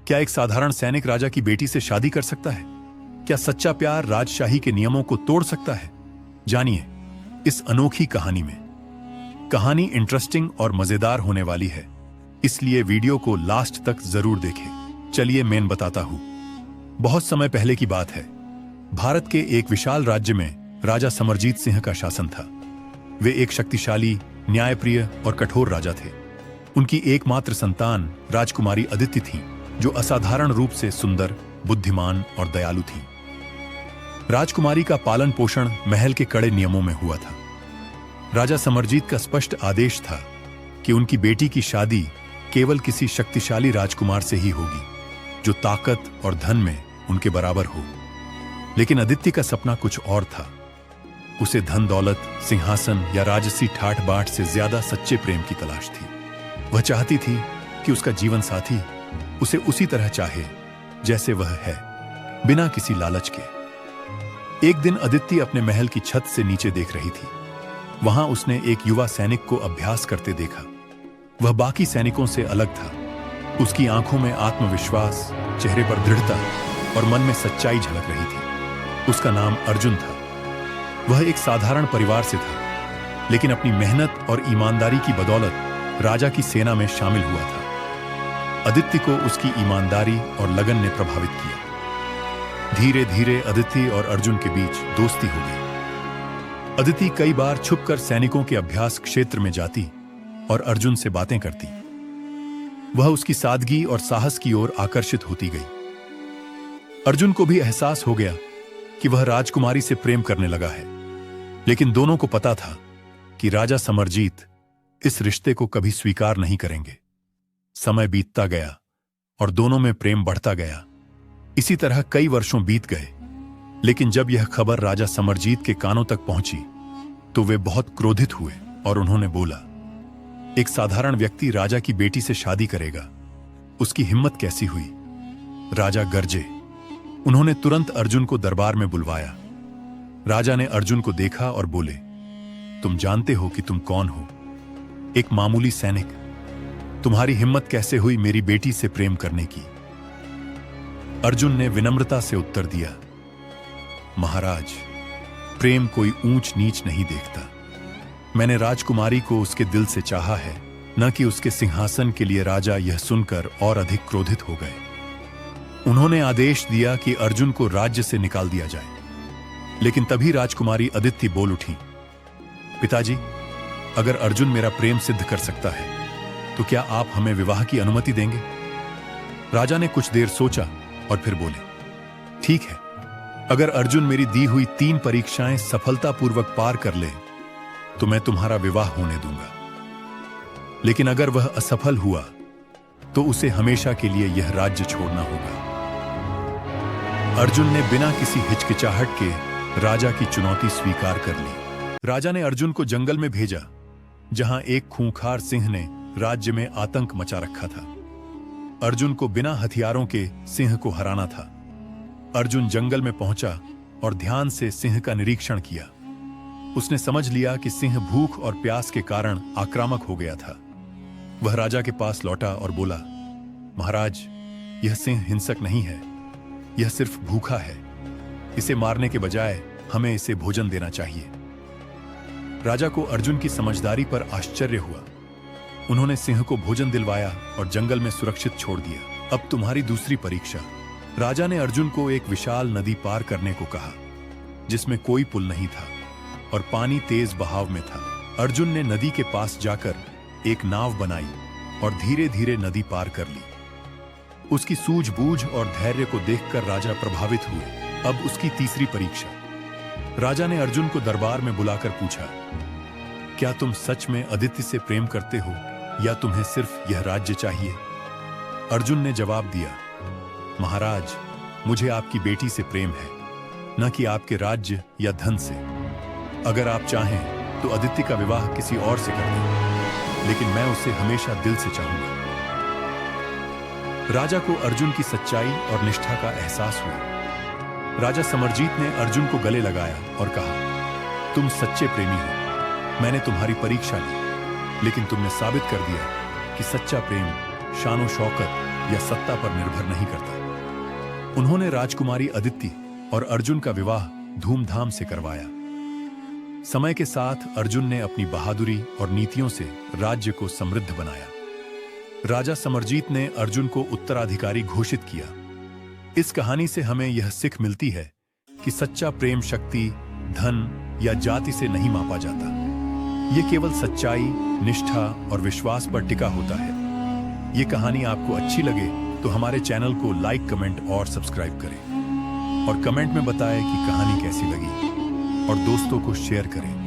क्या एक साधारण सैनिक राजा की बेटी से शादी कर सकता है? क्या सच्चा प्यार राजशाही के नियमों को तोड़ सकता है? जानिए इस अनोखी कहानी में। कहानी इंटरेस्टिंग और मजेदार होने वाली है, इसलिए वीडियो को लास्ट तक जरूर देखें। चलिए मैं बताता हूं। बहुत समय पहले की बात है। भारत के एक विशाल राज्य में राजा समरजीत सिंह का शासन था। वे एक शक्तिशाली, न्यायप्रिय और कठोर राजा थे। उनकी एकमात्र संतान राजकुमारी अदिति थी, जो असाधारण रूप से सुंदर, बुद्धिमान और दयालु थी। राजकुमारी का पालन पोषण महल के कड़े नियमों में हुआ था। राजा समरजीत का स्पष्ट आदेश था कि उनकी बेटी की शादी केवल किसी शक्तिशाली राजकुमार से ही होगी, जो ताकत और धन में उनके बराबर हो। लेकिन अदिति का सपना कुछ और था। उसे धन दौलत, सिंहासन या राजसी ठाठ बाट से ज्यादा सच्चे प्रेम की तलाश थी। वह चाहती थी कि उसका जीवन साथी उसे उसी तरह चाहे जैसे वह है, बिना किसी लालच के। एक दिन अदिति अपने महल की छत से नीचे देख रही थी। वहां उसने एक युवा सैनिक को अभ्यास करते देखा। वह बाकी सैनिकों से अलग था। उसकी आंखों में आत्मविश्वास, चेहरे पर दृढ़ता और मन में सच्चाई झलक रही थी। उसका नाम अर्जुन था। वह एक साधारण परिवार से था, लेकिन अपनी मेहनत और ईमानदारी की बदौलत राजा की सेना में शामिल हुआ था। अदिति को उसकी ईमानदारी और लगन ने प्रभावित किया। धीरे धीरे अदिति और अर्जुन के बीच दोस्ती हो गई। अदिति कई बार छुपकर सैनिकों के अभ्यास क्षेत्र में जाती और अर्जुन से बातें करती। वह उसकी सादगी और साहस की ओर आकर्षित होती गई। अर्जुन को भी एहसास हो गया कि वह राजकुमारी से प्रेम करने लगा है, लेकिन दोनों को पता था कि राजा समरजीत इस रिश्ते को कभी स्वीकार नहीं करेंगे। समय बीतता गया और दोनों में प्रेम बढ़ता गया। इसी तरह कई वर्षों बीत गए, लेकिन जब यह खबर राजा समरजीत के कानों तक पहुंची तो वे बहुत क्रोधित हुए और उन्होंने बोला, एक साधारण व्यक्ति राजा की बेटी से शादी करेगा, उसकी हिम्मत कैसी हुई? राजा गरजे। उन्होंने तुरंत अर्जुन को दरबार में बुलवाया। राजा ने अर्जुन को देखा और बोले, तुम जानते हो कि तुम कौन हो? एक मामूली सैनिक। तुम्हारी हिम्मत कैसे हुई मेरी बेटी से प्रेम करने की? अर्जुन ने विनम्रता से उत्तर दिया, महाराज, प्रेम कोई ऊंच नीच नहीं देखता। मैंने राजकुमारी को उसके दिल से चाहा है, न कि उसके सिंहासन के लिए। राजा यह सुनकर और अधिक क्रोधित हो गए। उन्होंने आदेश दिया कि अर्जुन को राज्य से निकाल दिया जाए। लेकिन तभी राजकुमारी अदिति बोल उठी, पिताजी, अगर अर्जुन मेरा प्रेम सिद्ध कर सकता है तो क्या आप हमें विवाह की अनुमति देंगे? राजा ने कुछ देर सोचा और फिर बोले, ठीक है, अगर अर्जुन मेरी दी हुई 3 परीक्षाएं सफलतापूर्वक पार कर ले तो मैं तुम्हारा विवाह होने दूंगा। लेकिन अगर वह असफल हुआ तो उसे हमेशा के लिए यह राज्य छोड़ना होगा। अर्जुन ने बिना किसी हिचकिचाहट के राजा की चुनौती स्वीकार कर ली। राजा ने अर्जुन को जंगल में भेजा, जहां एक खूंखार सिंह ने राज्य में आतंक मचा रखा था। अर्जुन को बिना हथियारों के सिंह को हराना था। अर्जुन जंगल में पहुंचा और ध्यान से सिंह का निरीक्षण किया। उसने समझ लिया कि सिंह भूख और प्यास के कारण आक्रामक हो गया था। वह राजा के पास लौटा और बोला, महाराज, यह सिंह हिंसक नहीं है, यह सिर्फ भूखा है। इसे मारने के बजाय हमें इसे भोजन देना चाहिए। राजा को अर्जुन की समझदारी पर आश्चर्य हुआ। उन्होंने सिंह को भोजन दिलवाया और जंगल में सुरक्षित छोड़ दिया। अब तुम्हारी दूसरी परीक्षा। राजा ने अर्जुन को एक विशाल नदी पार करने को कहा, जिसमें कोई पुल नहीं था और पानी तेज बहाव में था। अर्जुन ने नदी के पास जाकर एक नाव बनाई और धीरे धीरे नदी पार कर ली। उसकी सूझबूझ और धैर्य को देखकर राजा प्रभावित हुए। अब उसकी तीसरी परीक्षा। राजा ने अर्जुन को दरबार में बुलाकर पूछा, क्या तुम सच में अदिति से प्रेम करते हो या तुम्हें सिर्फ यह राज्य चाहिए? अर्जुन ने जवाब दिया, महाराज, मुझे आपकी बेटी से प्रेम है, न कि आपके राज्य या धन से। अगर आप चाहें तो अदिति का विवाह किसी और से कर दें, लेकिन मैं उसे हमेशा दिल से चाहूंगा। राजा को अर्जुन की सच्चाई और निष्ठा का एहसास हुआ। राजा समरजीत ने अर्जुन को गले लगाया और कहा, तुम सच्चे प्रेमी हो। मैंने तुम्हारी परीक्षा ली, लेकिन तुमने साबित कर दिया कि सच्चा प्रेम शान और शौकत या सत्ता पर निर्भर नहीं करता। उन्होंने राजकुमारी अदिति और अर्जुन का विवाह धूमधाम से करवाया। समय के साथ अर्जुन ने अपनी बहादुरी और नीतियों से राज्य को समृद्ध बनाया। राजा समरजीत ने अर्जुन को उत्तराधिकारी घोषित किया। इस कहानी से हमें यह सीख मिलती है कि सच्चा प्रेम शक्ति, धन या जाति से नहीं मापा जाता। यह केवल सच्चाई, निष्ठा और विश्वास पर टिका होता है। ये कहानी आपको अच्छी लगे तो हमारे चैनल को लाइक, कमेंट और सब्सक्राइब करें और कमेंट में बताएं कि कहानी कैसी लगी और दोस्तों को शेयर करें।